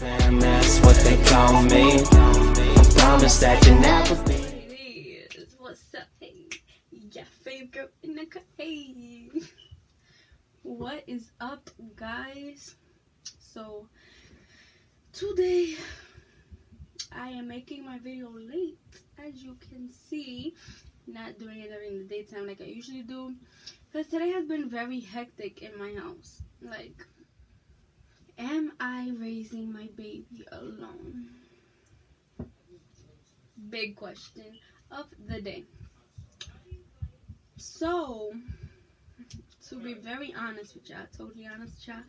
And that's what they call me. Promise that you never be. What's up, hey? Your favorite girl in the hey. What is up, guys? So today I am making my video late, as you can see. Not doing it during the daytime like I usually do, because today has been very hectic in my house. Like, am I raising my baby alone? Big question of the day. So, to be very honest with y'all, totally honest with y'all,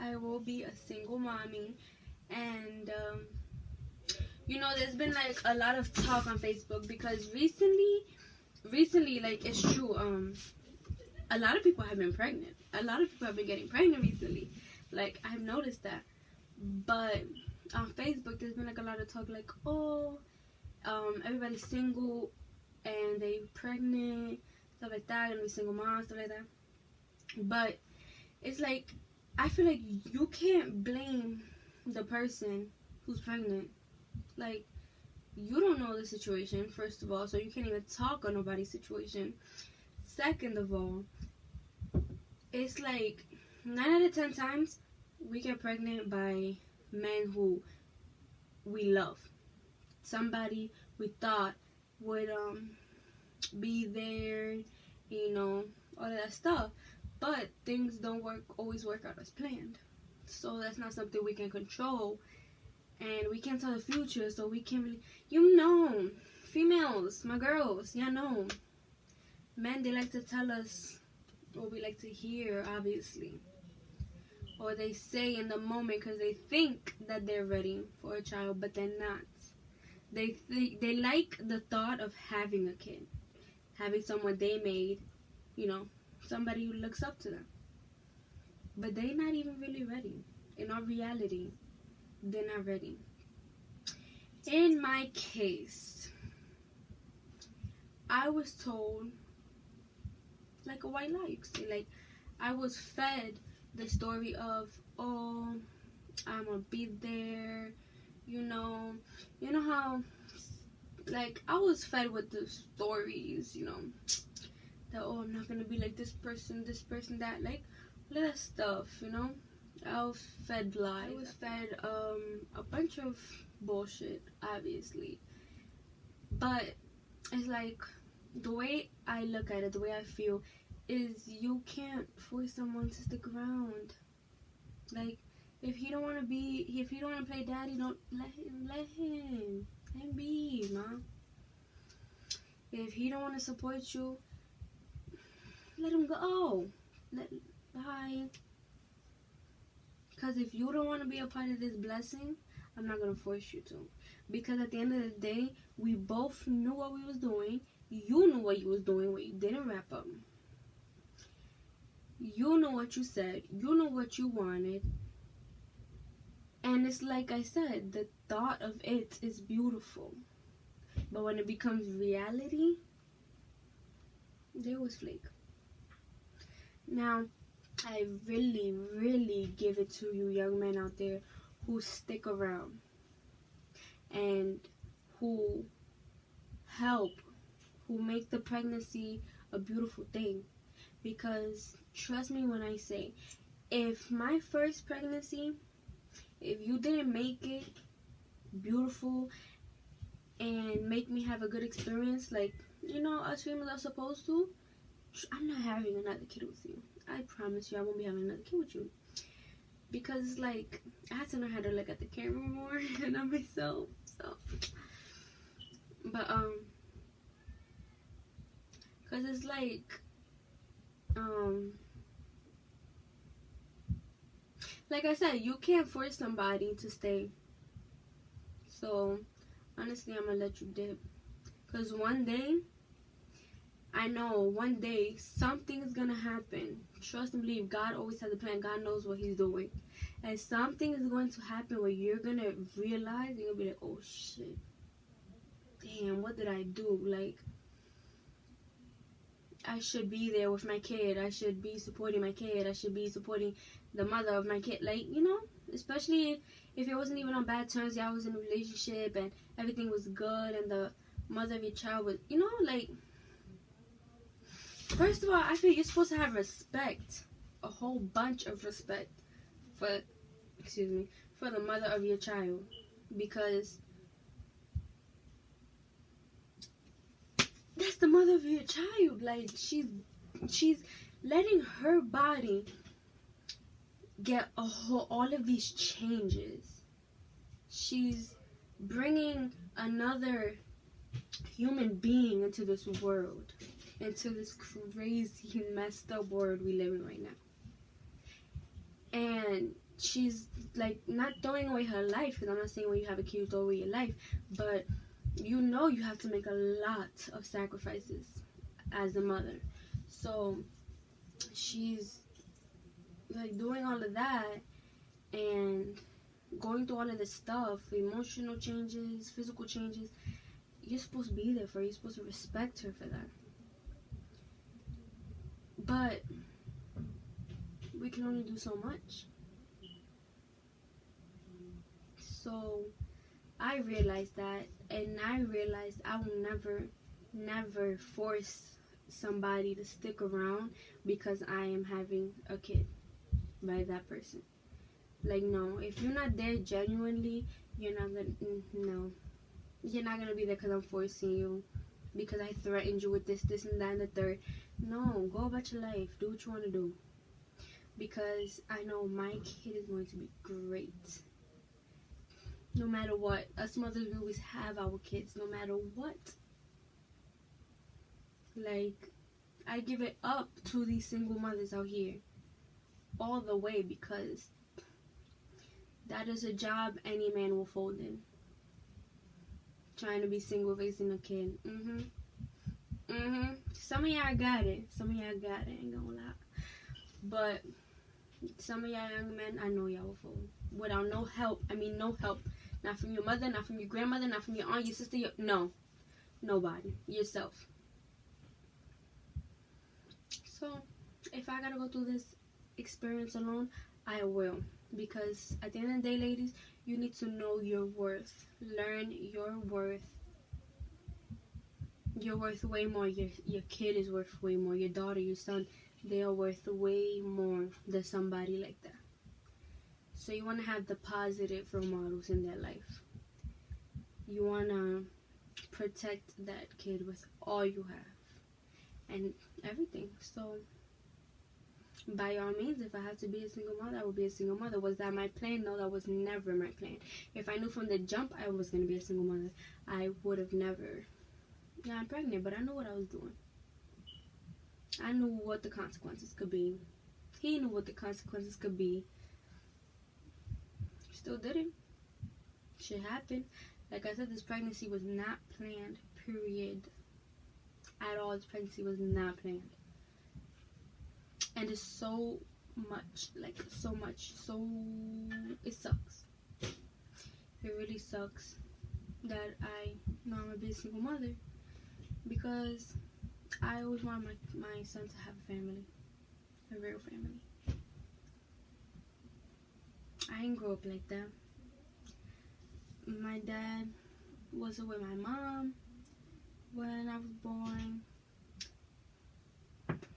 I will be a single mommy, and there's been like a lot of talk on Facebook, because recently, like, it's true, a lot of people have been pregnant. A lot of people have been getting pregnant recently. Like, I've noticed that. But on Facebook, there's been like a lot of talk, like, oh, everybody's single and they pregnant, stuff like that, gonna be single moms, stuff like that. But it's like, I feel like you can't blame the person who's pregnant. Like, you don't know the situation, first of all, so you can't even talk on nobody's situation. Second of all, it's like 9 out of 10 times we get pregnant by men who we love. Somebody we thought would be there, all of that stuff. But things don't always work out as planned. So that's not something we can control. And we can't tell the future, so we can't really, females, my girls, know. Men, they like to tell us what we like to hear, obviously. Or they say in the moment because they think that they're ready for a child, but they're not. They like the thought of having a kid. Having someone they made, somebody who looks up to them. But they're not even really ready. In our reality, they're not ready. In my case, I was told, like a white lie, you could say. Like, I was fed the story of, oh, I'm gonna be there, how, like, I was fed with the stories, that, oh, I'm not gonna be like this person, that, like, all that stuff, I was fed lies. I was fed a bunch of bullshit, obviously. But it's like, the way I look at it, the way I feel, is you can't force someone to stick around. Like, if he don't want to play daddy, don't let him be, man. If he don't want to support you, let him go. Bye. Because if you don't want to be a part of this blessing, I'm not going to force you to. Because at the end of the day, we both knew what we was doing. You knew what you was doing when you didn't wrap up. You know what you said. You know what you wanted. And it's like I said, the thought of it is beautiful. But when it becomes reality, they always flake. Now, I really, really give it to you young men out there who stick around and who help, who make the pregnancy a beautiful thing. Because trust me when I say, if my first pregnancy, if you didn't make it beautiful and make me have a good experience, like, us females are supposed to, I'm not having another kid with you. I promise you I won't be having another kid with you. Because, like, I had to know how to look at the camera more and not myself. So, but, because it's like I said, you can't force somebody to stay. So, honestly, I'm going to let you dip. Because one day, I know one day something is going to happen. Trust and believe. God always has a plan. God knows what he's doing. And something is going to happen where you're going to realize, you're going to be like, oh shit. Damn, what did I do? Like, I should be there with my kid. I should be supporting my kid. I should be supporting the mother of my kid. Like, you know, especially if it wasn't even on bad terms, y'all was in a relationship and everything was good, and the mother of your child was, you know, like, first of all, I feel you're supposed to have respect, a whole bunch of respect for, for the mother of your child, because that's the mother of your child. Like, she's letting her body get all of these changes. She's bringing another human being into this world, into this crazy, messed up world we live in right now. And she's like not throwing away her life, because I'm not saying when you have a kid you throw away your life, but you know you have to make a lot of sacrifices as a mother. So she's like doing all of that and going through all of this stuff, emotional changes, physical changes. You're supposed to be there for her. You're supposed to respect her for that. But we can only do so much. So I realized that, and I realized I will never force somebody to stick around because I am having a kid by that person. Like, no, if you're not there genuinely, you're not gonna be there because I'm forcing you, because I threatened you with this, and that, and the third. No, go about your life. Do what you want to do. Because I know my kid is going to be great. No matter what. Us mothers, we always have our kids, no matter what. Like, I give it up to these single mothers out here. All the way, because that is a job any man will fold in. Trying to be single, raising a kid. Some of y'all got it. Ain't gonna lie. But some of y'all young men, I know y'all will fold. Without no help. I mean, no help. Not from your mother, not from your grandmother, not from your aunt, your sister, no. Nobody. Yourself. So, if I gotta go through this experience alone, I will. Because at the end of the day, ladies, you need to know your worth. Learn your worth. You're worth way more. Your kid is worth way more. Your daughter, your son, they are worth way more than somebody like that. So you want to have the positive role models in their life. You want to protect that kid with all you have and everything. So by all means, if I have to be a single mother, I will be a single mother. Was that my plan? No, that was never my plan. If I knew from the jump I was going to be a single mother, I would have never gotten pregnant. But I knew what I was doing. I knew what the consequences could be. He knew what the consequences could be. Still didn't. Shit happened. Like I said, this pregnancy was not planned, period. At all, this pregnancy was not planned. And it's so much, so it sucks. It really sucks that I know I'm a single mother, because I always want my son to have a family, a real family. I didn't grow up like that. My dad wasn't with my mom when I was born.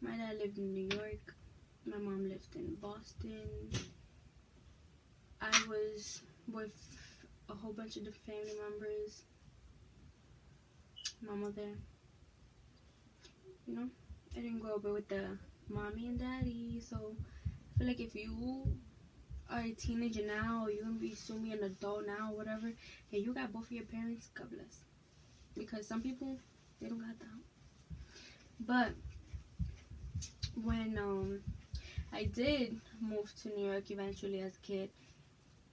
My dad lived in New York. My mom lived in Boston. I was with a whole bunch of different family members. My mother, you know, I didn't grow up with the mommy and daddy. So I feel like if you are a teenager now, or you're gonna be soon be an adult now, or whatever, and you got both of your parents, God bless. Because some people, they don't got that. But when I did move to New York eventually as a kid,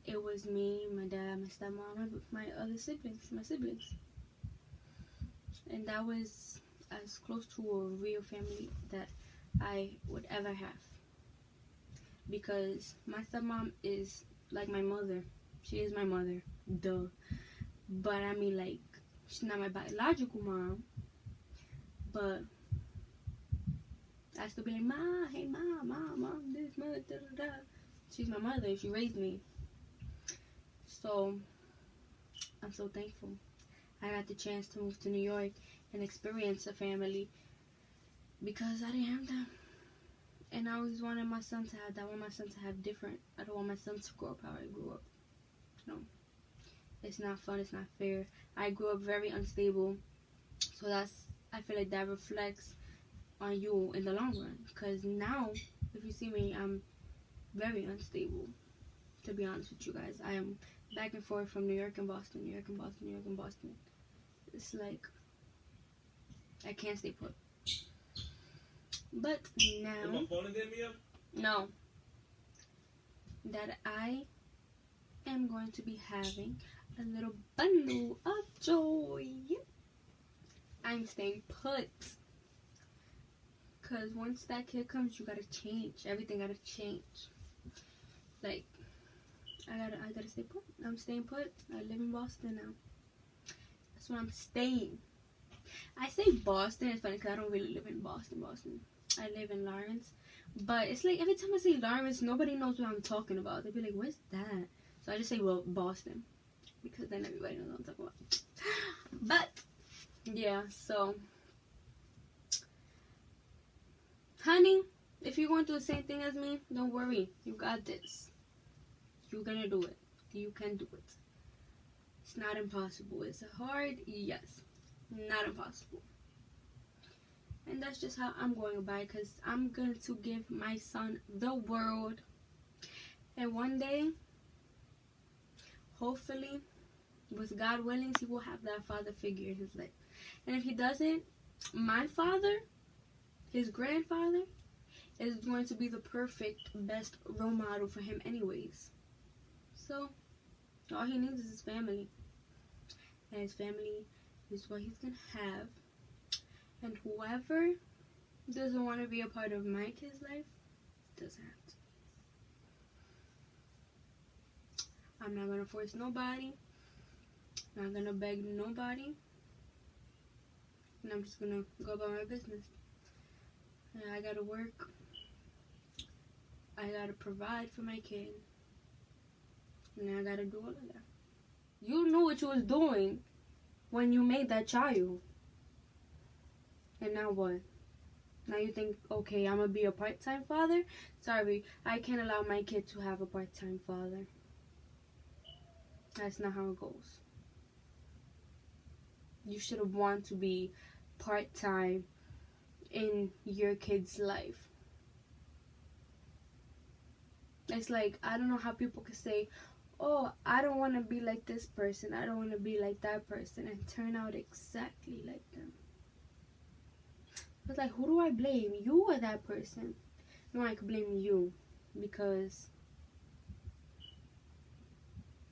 it was me, my dad, my stepmom, and my other siblings, my siblings. And that was as close to a real family that I would ever have. Because my stepmom is like my mother. She is my mother. Duh. But I mean, like, she's not my biological mom. But I still be like, Ma, hey, Mom, this, Mom, da, da, da. She's my mother. She raised me. So, I'm so thankful. I got the chance to move to New York and experience a family because I didn't have that. And I always wanted my son to have that. I want my son to have different. I don't want my son to grow up how I grew up. No. It's not fun. It's not fair. I grew up very unstable. So I feel like that reflects on you in the long run. Because now, if you see me, I'm very unstable. To be honest with you guys. I am back and forth from New York and Boston, New York and Boston, New York and Boston. It's like, I can't stay put. But now, is my phone again, Meiyah? no, that I am going to be having a little bundle of joy. I'm staying put. Because once that kid comes, you gotta change. Everything gotta change. Like, I gotta stay put. I'm staying put. I live in Boston now. That's where I'm staying. I say Boston. It's funny because I don't really live in Boston. I live in Lawrence. But it's like every time I say Lawrence, nobody knows what I'm talking about. They'd be like, where's that? So I just say, well, Boston. Because then everybody knows what I'm talking about. But, yeah, so. Honey, if you're going through the same thing as me, don't worry. You got this. You're gonna do it. You can do it. It's not impossible. Is it hard? Yes. Not impossible. And that's just how I'm going about it, because I'm going to give my son the world. And one day, hopefully, with God willing, he will have that father figure in his life. And if he doesn't, my father, his grandfather, is going to be the perfect, best role model for him anyways. So, all he needs is his family. And his family is what he's going to have. And whoever doesn't want to be a part of my kid's life, doesn't have to. I'm not going to force nobody. I'm not going to beg nobody. And I'm just going to go about my business. And I got to work. I got to provide for my kid. And I got to do all of that. You knew what you was doing when you made that child. And now what? Now you think, okay, I'm going to be a part-time father? Sorry, I can't allow my kid to have a part-time father. That's not how it goes. You should want to be part-time in your kid's life. It's like, I don't know how people can say, oh, I don't want to be like this person. I don't want to be like that person. And turn out exactly like them. It's like, who do I blame? You or that person? No, I could blame you. Because,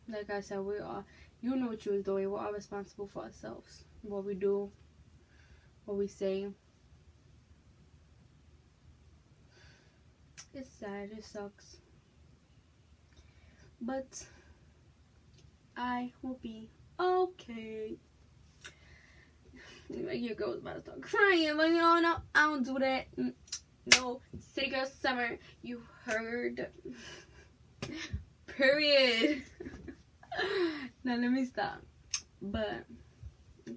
like I said, we are, you know what you was doing. We're all responsible for ourselves. What we do, what we say. It's sad. It sucks. But I will be okay. Your girl's about to start crying, but no, I don't do that. No, City Girl Summer, you heard. Period. Now let me stop. But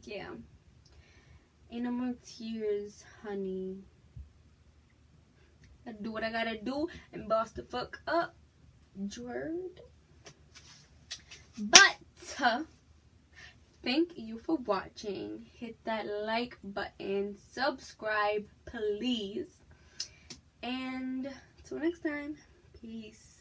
yeah, ain't no more tears, honey. I do what I gotta do and boss the fuck up, Jord. But thank you for watching. Hit that like button, subscribe please, and till next time, peace.